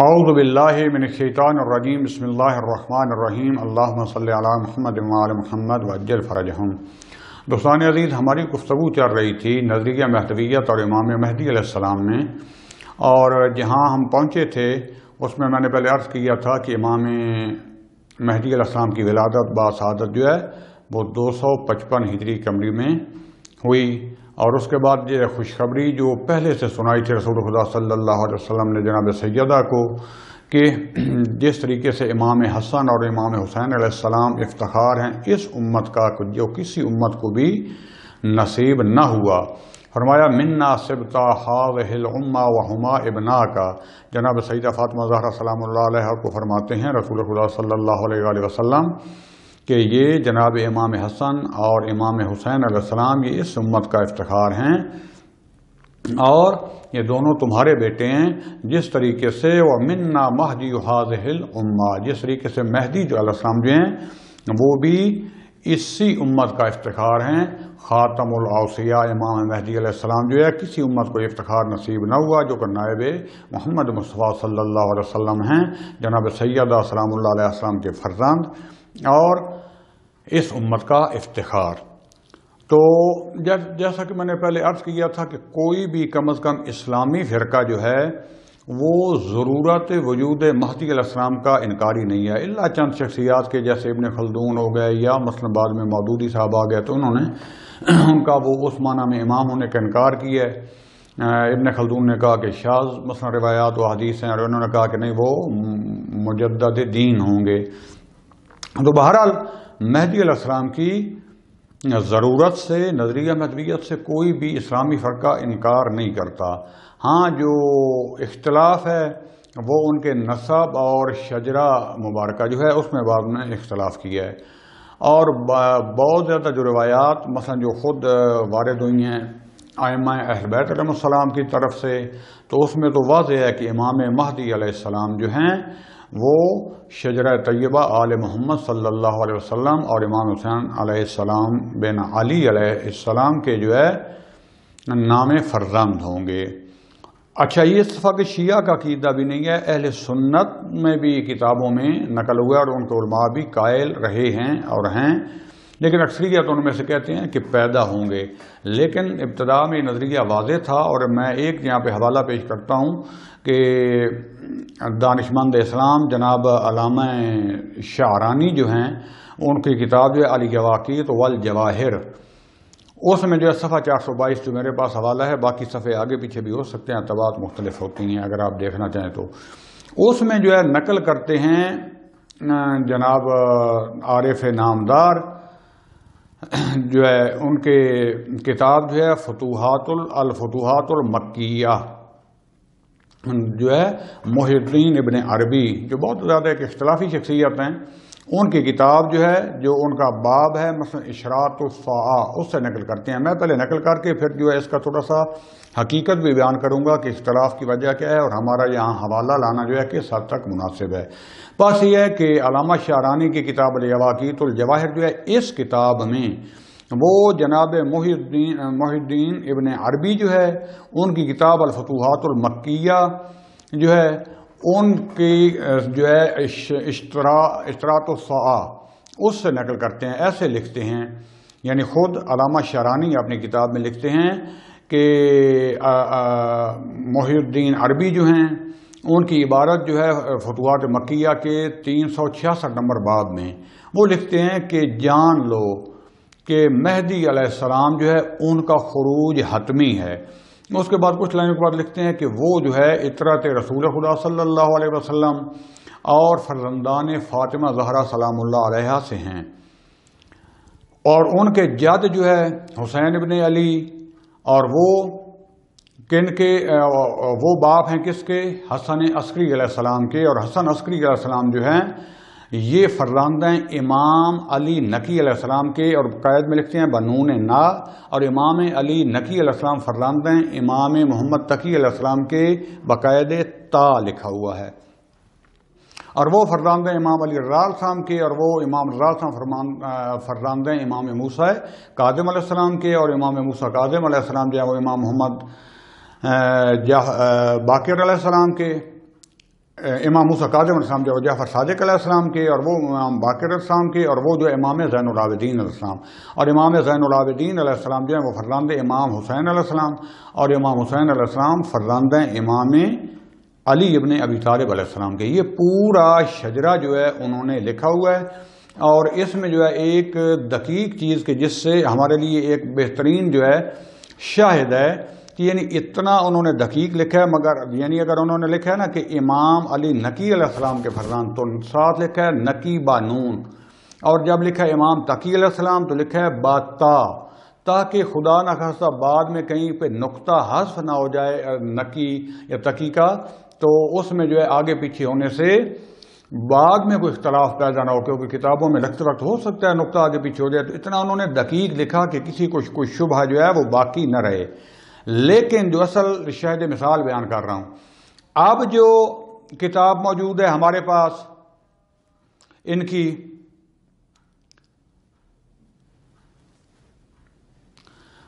اعوذ باللہ من الشیطان الرجیم بسم اللہ الرحمن الرحیم اللہم صلی علی محمد وعلی محمد وعجل فرجہم۔ دوستان عزیز، ہماری گفتگو چل رہی تھی نظریہ مہدویت اور امام مہدی علیہ السلام میں، اور جہاں ہم پہنچے تھے اس میں نے پہلے عرض کیا تھا کہ امام مہدی علیہ السلام کی ولادت باسعادت جو ہے وہ 255 ہجری قمری میں ہوئی، اور اس کے بعد یہ خوشخبری جو پہلے سے سنائی تھی رسول خدا صلی اللہ علیہ وسلم نے جناب سیدہ کو کہ جس طریقے سے امام حسن اور امام حسین علیہ السلام افتخار ہیں اس امت کا جو کسی امت کو بھی نصیب نہ ہوا، فرمایا منا سبتا هذه الامہ وہما ابنا کا۔ جناب سیدہ فاطمہ زہرا سلام اللہ علیہ کو فرماتے ہیں رسول خدا صلی اللہ علیہ وسلم کہ یہ جناب امام حسن اور امام حسین علیہ السلام یہ اس امت کا افتخار ہیں، اور یہ دونوں تمہارے بیٹے ہیں، جس طریقے سے وَمِنَّا مَهْدِيُ هَذِهِ الْأُمَّةِ، جس طریقے سے مہدی جو علیہ السلام جو ہیں وہ بھی اسی امت کا افتخار ہیں۔ خاتم الاوصیاء امام مہدی علیہ السلام جو ہے کسی امت کو افتخار نصیب نہ ہوا جو کہ نائب محمد مصطفیٰ صلی اللہ علیہ وسلم ہیں، جناب سیدہ سلام اللہ علیہ السلام کے فرزند اور اس امت کا افتخار۔ تو جیسا کہ میں نے پہلے عرض کیا تھا کہ کوئی بھی کم از کم اسلامی فرقہ جو ہے وہ ضرورت وجود مہدی علیہ السلام کا انکاری نہیں ہے، الا چند شخصیات کے جیسے ابن خلدون ہو گئے، یا مثلا بعد میں مودودی صاحب آ گئے تو انہوں نے ان کا وہ اس معنی میں امام ہونے کا انکار کیا ہے۔ ابن خلدون نے کہا کہ شاذ مثلا روایات و حدیث ہیں، اور انہوں نے کہا کہ نہیں وہ مجدد دین ہوں گے۔ تو بہرحال مہدی علیہ السلام کی ضرورت سے، نظریہ مہدویت سے کوئی بھی اسلامی فرقہ انکار نہیں کرتا۔ ہاں جو اختلاف ہے وہ ان کے نسب اور شجرہ مبارکہ جو ہے اس میں بعد میں اختلاف کیا ہے، اور بہت زیادہ جو روایات مثلا جو خود وارد ہوئی ہیں ائمہ اہل بیت علیہ السلام کی طرف سے، تو اس میں تو واضح ہے کہ امام مہدی علیہ السلام جو ہیں وہ شجرہ طیبہ آل محمد صلی اللہ علیہ وسلم اور امام حسین علیہ السلام بن علی علیہ السلام کے جو ہے نام فرزند ہوں گے۔ اچھا، یہ صفحہ کہ شیعہ کا عقیدہ بھی نہیں ہے، اہل سنت میں بھی کتابوں میں نقل ہوا اور ان کے علماء بھی قائل رہے ہیں اور ہیں، لیکن اکثریت ان میں سے کہتے ہیں کہ پیدا ہوں گے۔ لیکن ابتدا میں نظریہ واضح تھا، اور میں ایک یہاں پہ حوالہ پیش کرتا ہوں کہ دانشمند اسلام جناب علامہ شعرانی جو ہیں ان کی کتاب جو ہے الیواقیت والجواہر، اس میں جو ہے صفحہ 422 جو میرے پاس حوالہ ہے، باقی صفحے آگے پیچھے بھی ہو سکتے ہیں، طبعات مختلف ہوتی ہیں اگر آپ دیکھنا چاہیں تو، اس میں جو ہے نقل کرتے ہیں جناب عارف نامدار جو ہے ان کے کتاب جو ہے الفتوحات المکیہ جو ہے محی الدین ابن عربی، جو بہت زیادہ ایک اختلافی شخصیت ہیں، ان کی کتاب جو ہے جو ان کا باب ہے مثلا اشراط الساعہ، اس سے نقل کرتے ہیں۔ میں پہلے نقل کر کے پھر جو ہے اس کا تھوڑا سا حقیقت بھی بیان کروں گا کہ اختلاف کی وجہ کیا ہے اور ہمارا یہاں حوالہ لانا جو ہے کس حد تک مناسب ہے۔ بس یہ ہے کہ علامہ شعرانی کی کتاب الیواقیت الجواہر جو ہے اس کتاب میں وہ جناب محی الدین ابن عربی جو ہے ان کی کتاب الفتوحات المکیہ جو ہے ان کی جو ہے اشتراط الساعہ اس سے نقل کرتے ہیں، ایسے لکھتے ہیں، یعنی خود علامہ شعرانی اپنی کتاب میں لکھتے ہیں کہ محی الدین عربی جو ہیں ان کی عبارت جو ہے فتوحات مکیہ کے 366 نمبر باب میں وہ لکھتے ہیں کہ جان لو کہ مہدی علیہ السلام جو ہے ان کا خروج حتمی ہے۔ اس کے بعد کچھ لائنوں کے بعد لکھتے ہیں کہ وہ جو ہے اطرت رسول خدا صلی اللہ علیہ وسلم اور فرزندان فاطمہ زہرا سلام اللہ علیہ سے ہیں، اور ان کے جد جو ہے حسین ابن علی، اور وہ کن کے وہ باپ ہیں کس کے؟ حسن عسکری علیہ السلام کے، اور حسن عسکری علیہ السلام جو ہیں یہ فرزند ہیں امام علی نقی علیہ السلام کے، اور قید میں لکھتے ہیں بنون نا، اور امام علی نقی علیہ السلام فرزند ہیں امام محمد تقی علیہ السلام کے، باقاعد تا لکھا ہوا ہے، اور وہ فرزند ہیں امام علی رضا علیہ السلام کے، اور وہ امام رضا علیہ السلام فرزند ہیں امام موسیٰ کاظم علیہ السلام کے، اور امام موسیٰ کاظم علیہ السلام جو ہے وہ امام محمد باقر علیہ السلام کے، امام موسیٰ کاظم علیہ السلام جو جعفر صادق علیہ السلام کے، اور وہ امام باقر علیہ السلام کے، اور وہ جو امام زین العابدین علیہ السلام، اور امام زین العابدین علیہ السلام جو ہے وہ فرزند امام حسین علیہ السلام، اور امام حسین علیہ السلام فرزند امام علی ابن ابی طالب علیہ السلام کے۔ یہ پورا شجرہ جو ہے انہوں نے لکھا ہوا ہے، اور اس میں جو ہے ایک دقیق چیز کہ جس سے ہمارے لیے ایک بہترین جو ہے شاہد ہے کہ یعنی اتنا انہوں نے دقیق لکھا ہے، مگر یعنی اگر انہوں نے لکھا ہے نا کہ امام علی نقی علیہ السلام کے فرزند، تو ساتھ لکھا ہے نقی بانون، اور جب لکھا ہے امام تقی علیہ السلام تو لکھا ہے باتا، تاکہ خدا نہ خواستہ بعد میں کہیں پہ نقطہ حذف نہ ہو جائے نقی یا تقی کا، تو اس میں جو ہے آگے پیچھے ہونے سے بعد میں کوئی اختلاف پیدا نہ ہو، کیونکہ کتابوں میں لکھتے وقت ہو سکتا ہے نقطہ آگے پیچھے ہو جائے، تو اتنا انہوں نے دقیق لکھا کہ کسی کو کوئی شبہ جو ہے وہ باقی نہ رہے۔ لیکن جو اصل شاہد مثال بیان کر رہا ہوں، اب جو کتاب موجود ہے ہمارے پاس ان کی،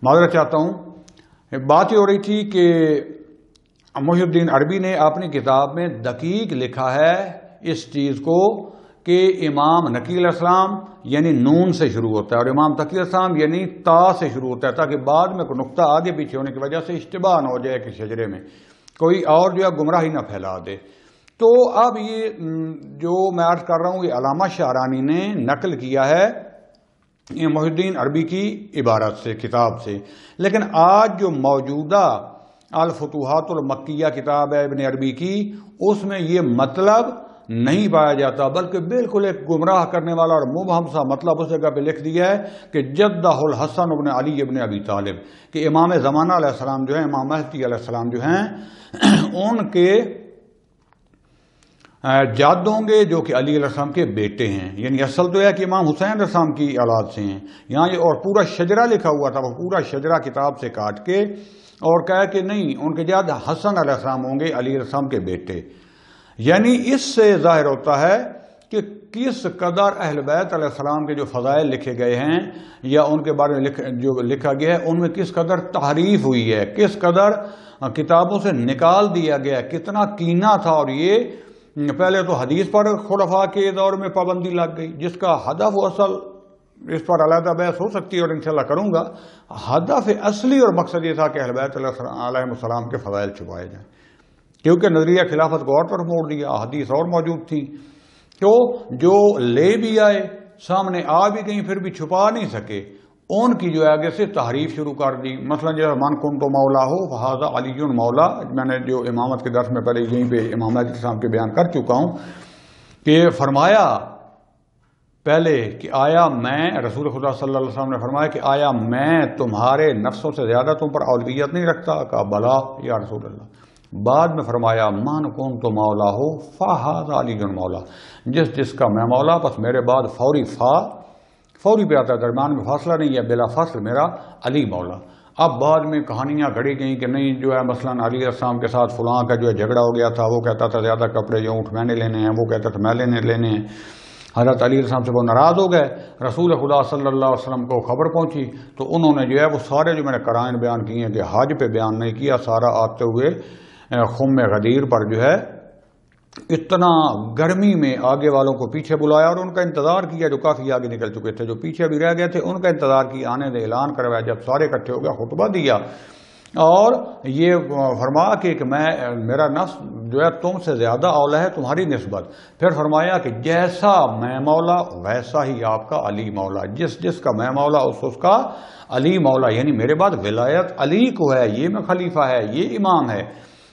معذرت چاہتا ہوں، بات یہ ہو رہی تھی کہ محی الدین عربی نے اپنی کتاب میں دقیق لکھا ہے اس چیز کو کہ امام نقی علیہ السلام یعنی نون سے شروع ہوتا ہے، اور امام تقی علیہ السلام یعنی تا سے شروع ہوتا ہے، تاکہ بعد میں کوئی نقطہ آگے پیچھے ہونے کی وجہ سے اشتباہ نہ ہو جائے کہ شجرے میں کوئی اور جو ہے گمراہی نہ پھیلا دے۔ تو اب یہ جو میں عرض کر رہا ہوں یہ علامہ شعرانی نے نقل کیا ہے محی الدین عربی کی عبارت سے، کتاب سے، لیکن آج جو موجودہ الفتوحات المکیہ کتاب ہے ابن عربی کی، اس میں یہ مطلب نہیں پایا جاتا، بلکہ بالکل ایک گمراہ کرنے والا اور مبہم سا مطلب اس جگہ پہ لکھ دیا ہے کہ جدہ الحسن ابن علی ابن ابی طالب، کہ امام زمانہ علیہ السلام جو ہیں، امام مہدی علیہ السلام جو ہیں، ان کے جد ہوں گے جو کہ علی علیہ السلام کے بیٹے ہیں، یعنی اصل تو ہے کہ امام حسین علیہ السلام کی اولاد سے ہیں یہاں یہ، اور پورا شجرہ لکھا ہوا تھا، وہ پورا شجرہ کتاب سے کاٹ کے اور کہا کہ نہیں، ان کے جد حسن علیہ السلام ہوں گے، علی علیہ السلام کے بیٹے۔ یعنی اس سے ظاہر ہوتا ہے کہ کس قدر اہل بیت علیہ السلام کے جو فضائل لکھے گئے ہیں یا ان کے بارے میں جو لکھا گیا ہے ان میں کس قدر تحریف ہوئی ہے، کس قدر کتابوں سے نکال دیا گیا ہے، کتنا کینہ تھا۔ اور یہ پہلے تو حدیث پر خلفاء کے دور میں پابندی لگ گئی، جس کا ہدف و اصل اس پر علیحدہ بحث ہو سکتی ہے اور انشاءاللہ کروں گا۔ ہدف اصلی اور مقصد یہ تھا کہ اہل بیت علیہ السلام کے فضائل چھپائے جائیں، کیونکہ نظریہ خلافت کو اور طرف موڑ دیا، حدیث اور موجود تھی، تو جو لے بھی آئے سامنے آ بھی گئیں پھر بھی چھپا نہیں سکے، ان کی جو ہے آگے سے تحریف شروع کر دی۔ مثلا جو من کنت مولا ہو فہذا علی مولا، میں نے جو امامت کے درس میں پہلے یہیں پہ امام مہدی السلام کے بیان کر چکا ہوں کہ فرمایا پہلے کہ آیا میں، رسول خدا صلی اللہ علیہ وسلم نے فرمایا کہ آیا میں تمہارے نفسوں سے زیادہ تم پر اولویت نہیں رکھتا؟ کہا بلا یا رسول اللہ۔ بعد میں فرمایا من کنت مولا ہو فہذا علی مولا، جس جس کا میں مولا بس میرے بعد فوری پہ آتا ہے، درمیان میں فاصلہ نہیں ہے، بلا فاصل میرا علی مولا۔ اب بعد میں کہانیاں گھڑی گئیں کہ نہیں جو ہے مثلا علی علیہ السلام کے ساتھ فلاں کا جو ہے جھگڑا ہو گیا تھا، وہ کہتا تھا زیادہ کپڑے جو اونٹ میں نے لینے ہیں، وہ کہتا تھا میں لینے ہیں، حضرت علی علیہ السلام سے وہ ناراض ہو گئے، رسول خدا صلی اللہ علیہ وسلم کو خبر پہنچی تو انہوں نے جو ہے وہ سارے جو میں نے قرائن بیان کیے ہیں کہ حج پہ بیان نہیں کیا، سارا آتے ہوئے خم غدیر پر جو ہے اتنا گرمی میں آگے والوں کو پیچھے بلایا اور ان کا انتظار کیا، جو کافی آگے نکل چکے تھے، جو پیچھے بھی رہ گئے تھے ان کا انتظار کیا، آنے دے، اعلان کروایا، جب سارے اکٹھے ہو گیا خطبہ دیا اور یہ فرما کہ میرا نفس جو ہے تم سے زیادہ اولا ہے تمہاری نسبت۔ پھر فرمایا کہ جیسا میں مولا ویسا ہی آپ کا علی مولا، جس کا میں مولا اس کا علی مولا، یعنی میرے بعد ولایت علی کو ہے، یہ میں خلیفہ ہے، یہ امام ہے۔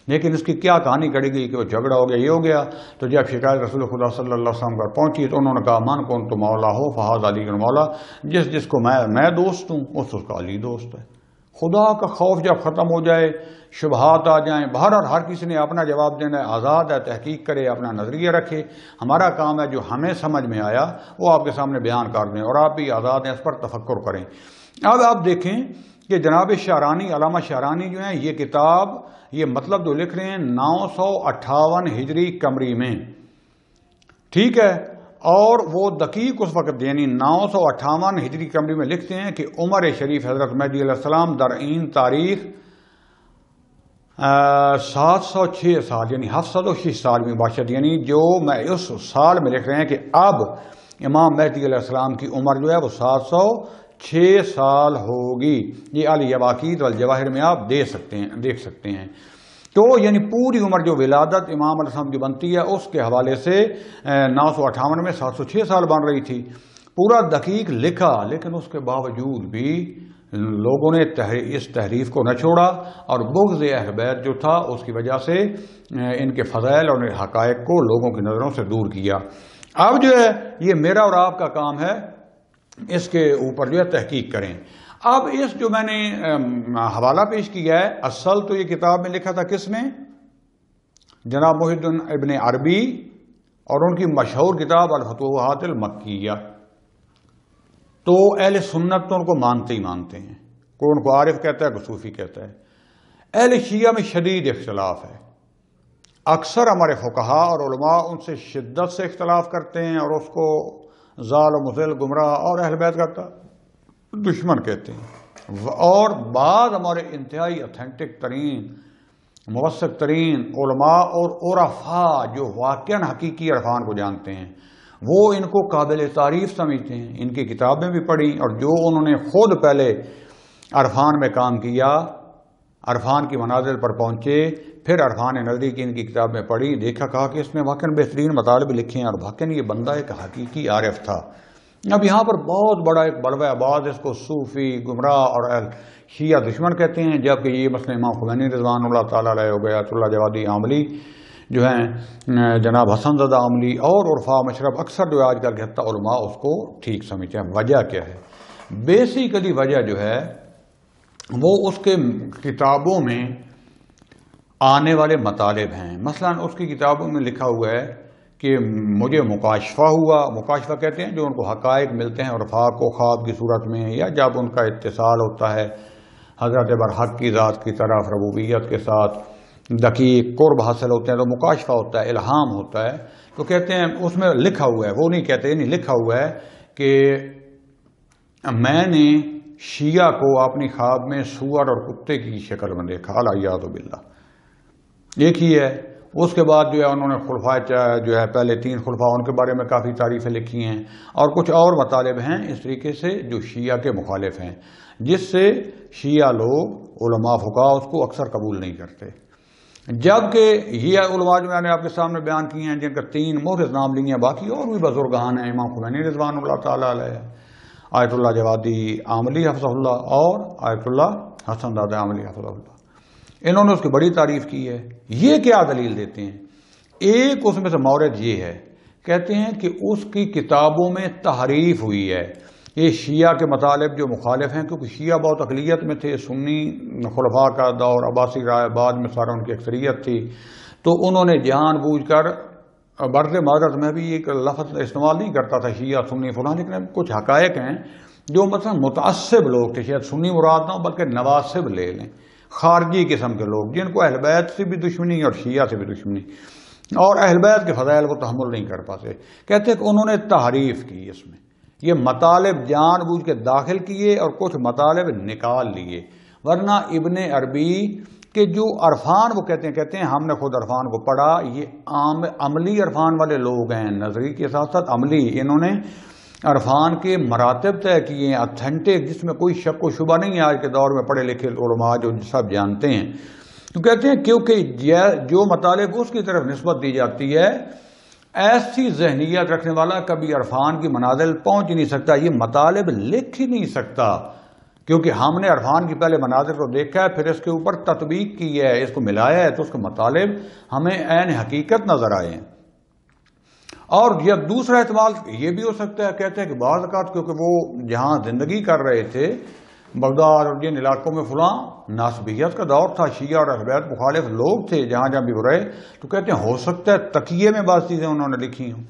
لیکن اس کی کیا کہانی کڑی گئی کہ وہ جھگڑا ہو گیا، یہ ہو گیا۔ تو جب شکایت رسول خدا صلی اللہ علیہ وسلم پر پہنچی تو انہوں نے کہا من کون تو مولا ہو فہذا علی مولا، جس کو میں دوست ہوں اس کا علی دوست ہے۔ خدا کا خوف جب ختم ہو جائے، شبہات آ جائیں، ہر کسی نے اپنا جواب دینا ہے، آزاد ہے، تحقیق کرے، اپنا نظریہ رکھے، ہمارا کام ہے جو ہمیں سمجھ میں آیا وہ آپ کے سامنے بیان کر دیں، اور آپ بھی آزاد ہیں اس پر تفکر کریں۔ اب آپ دیکھیں کہ جناب شعرانی، علامہ شعرانی جو ہیں، یہ کتاب، یہ مطلب جو لکھ رہے ہیں 958 ہجری قمری میں، ٹھیک ہے، اور وہ دقیق اس وقت یعنی 958 ہجری قمری میں لکھتے ہیں کہ عمر شریف حضرت مہدی علیہ السلام درئین تاریخ 706 سال یعنی 706 سال میں باشد، یعنی جو میں اس سال میں لکھ رہے ہیں کہ اب امام مہدی علیہ السلام کی عمر جو ہے وہ 706 سال ہوگی۔ یہ الیواقیت والجواہر میں آپ دیکھ سکتے ہیں۔ تو یعنی پوری عمر جو ولادت امام علیہ السلام کی بنتی ہے اس کے حوالے سے 958 میں 706 سال بن رہی تھی، پورا دقیق لکھا، لیکن اس کے باوجود بھی لوگوں نے اس تحریف کو نہ چھوڑا اور بغض اہل بیت جو تھا اس کی وجہ سے ان کے فضائل اور حقائق کو لوگوں کی نظروں سے دور کیا۔ اب جو ہے یہ میرا اور آپ کا کام ہے اس کے اوپر جو ہے تحقیق کریں۔ اب اس جو میں نے حوالہ پیش کیا ہے، اصل تو یہ کتاب میں لکھا تھا کس نے؟ جناب محی الدین ابن عربی، اور ان کی مشہور کتاب الفتوحات المکیہ۔ تو اہل سنت تو ان کو مانتے ہی مانتے ہیں، کوئی ان کو عارف کہتا ہے، کوئی صوفی کہتا ہے۔ اہل شیعہ میں شدید اختلاف ہے، اکثر ہمارے فقہاء اور علماء ان سے شدت سے اختلاف کرتے ہیں اور اس کو ضال و مضل، گمراہ اور اہل بیت کا دشمن کہتے ہیں، اور بعض ہمارے انتہائی اتھینٹک ترین، موثق ترین علماء اور عرفاء جو واقعاً حقیقی عرفان کو جانتے ہیں وہ ان کو قابل تعریف سمجھتے ہیں، ان کی کتابیں بھی پڑھی، اور جو انہوں نے خود پہلے عرفان میں کام کیا، عرفان کی منازل پر پہنچے، پھر عرفان نزدیک ان کی کتاب میں پڑھی، دیکھا، کہا کہ اس میں واقعاً بہترین مطالب لکھے ہیں اور واقعاً یہ بندہ ایک حقیقی عارف تھا۔ اب یہاں پر بہت بڑا ایک بلوہ ہے، بعض اس کو صوفی، گمراہ اور اہل شیعہ دشمن کہتے ہیں، جبکہ یہ مثلا امام خمینی رضوان اللہ تعالیٰ علیہ ہو گیا، آیت اللہ جوادی عاملی جو ہیں، جناب حسن زدہ عاملی اور عرفا مشرف، اکثر جو آج کل کے حتیٰ علماء اس کو ٹھیک سمجھتے ہیں۔ وجہ کیا ہے؟ بیسیکلی وجہ جو ہے وہ اس کے کتابوں میں آنے والے مطالب ہیں۔ مثلا اس کی کتابوں میں لکھا ہوا ہے کہ مجھے مکاشفہ ہوا، مکاشفہ کہتے ہیں جو ان کو حقائق ملتے ہیں عرفاء کو خواب کی صورت میں، یا جب ان کا اتصال ہوتا ہے حضرت برحق کی ذات کی طرف ربوبیت کے ساتھ، دقیق قرب حاصل ہوتے ہیں تو مکاشفہ ہوتا ہے، الہام ہوتا ہے۔ تو کہتے ہیں اس میں لکھا ہوا ہے، وہ نہیں کہتے، یعنی لکھا ہوا ہے کہ میں نے شیعہ کو اپنی خواب میں سور اور کتے کی شکل میں دیکھا، الیاذ باللہ۔ ایک ہی ہے۔ اس کے بعد جو ہے انہوں نے خلفاء جو ہے پہلے 3 خلفاء، ان کے بارے میں کافی تعریفیں لکھی ہیں، اور کچھ اور مطالب ہیں اس طریقے سے جو شیعہ کے مخالف ہیں، جس سے شیعہ لوگ علماء فقہاء اس کو اکثر قبول نہیں کرتے۔ جبکہ یہ علماء جو میں نے آپ کے سامنے بیان کی ہیں جن کا 3 محرز نام لیے ہیں، باقی اور بھی بزرگان ہیں، امام خمینی رضوان اللہ تعالیٰ علیہ، آیت اللہ جوادی عاملی حفظہ اللہ، اور آیت اللہ حسن زادہ عاملی حفظہ اللہ، انہوں نے اس کی بڑی تعریف کی ہے۔ یہ کیا دلیل دیتے ہیں؟ ایک اس میں سے مورد یہ ہے، کہتے ہیں کہ اس کی کتابوں میں تحریف ہوئی ہے۔ یہ شیعہ کے مطالب جو مخالف ہیں، کیونکہ شیعہ بہت اقلیت میں تھے، سنی خلفاء کا دور عباسی رائے بعد میں سارا ان کی اکثریت تھی، تو انہوں نے جان بوجھ کر برد معذرت میں بھی ایک لفظ استعمال نہیں کرتا تھا شیعہ سنی فلاں، لیکن کچھ حقائق ہیں جو مثلا متعصب لوگ تھے، شاید سنی مراد نہ ہو بلکہ نواسب لے لیں، خارجی قسم کے لوگ جن کو اہل بیت سے بھی دشمنی اور شیعہ سے بھی دشمنی، اور اہل بیت کے فضائل کو تحمل نہیں کر پاتے، کہتے کہ انہوں نے تحریف کی، اس میں یہ مطالب جان بوجھ کے داخل کیے اور کچھ مطالب نکال لیے، ورنہ ابن عربی کے جو عرفان وہ کہتے ہیں ہم نے خود عرفان کو پڑھا، یہ عملی عرفان والے لوگ ہیں، نظری کے ساتھ ساتھ عملی، انہوں نے عرفان کے مراتب طے کیے ہیں اتھینٹک، جس میں کوئی شک و شبہ نہیں ہے، آج کے دور میں پڑھے لکھے علماء جو سب جانتے ہیں۔ تو کہتے ہیں کیونکہ جو مطالب اس کی طرف نسبت دی جاتی ہے، ایسی ذہنیت رکھنے والا کبھی عرفان کی منازل پہنچ ہی نہیں سکتا، یہ مطالب لکھ ہی نہیں سکتا، کیونکہ ہم نے عرفان کی پہلے مناظر کو دیکھا ہے، پھر اس کے اوپر تطبیق کی ہے، اس کو ملایا ہے، تو اس کے مطالب ہمیں عین حقیقت نظر آئے ہیں۔ اور یہ دوسرا احتمال یہ بھی ہو سکتا ہے، کہتے ہیں کہ بعض اوقات کیونکہ وہ جہاں زندگی کر رہے تھے بغداد اور جن علاقوں میں فلاں ناسبیت کا دور تھا، شیعہ اور اہل بیت مخالف لوگ تھے جہاں جہاں بھی ہو رہے، تو کہتے ہیں ہو سکتا ہے تقیے میں بعض چیزیں انہوں نے لکھی ہوں۔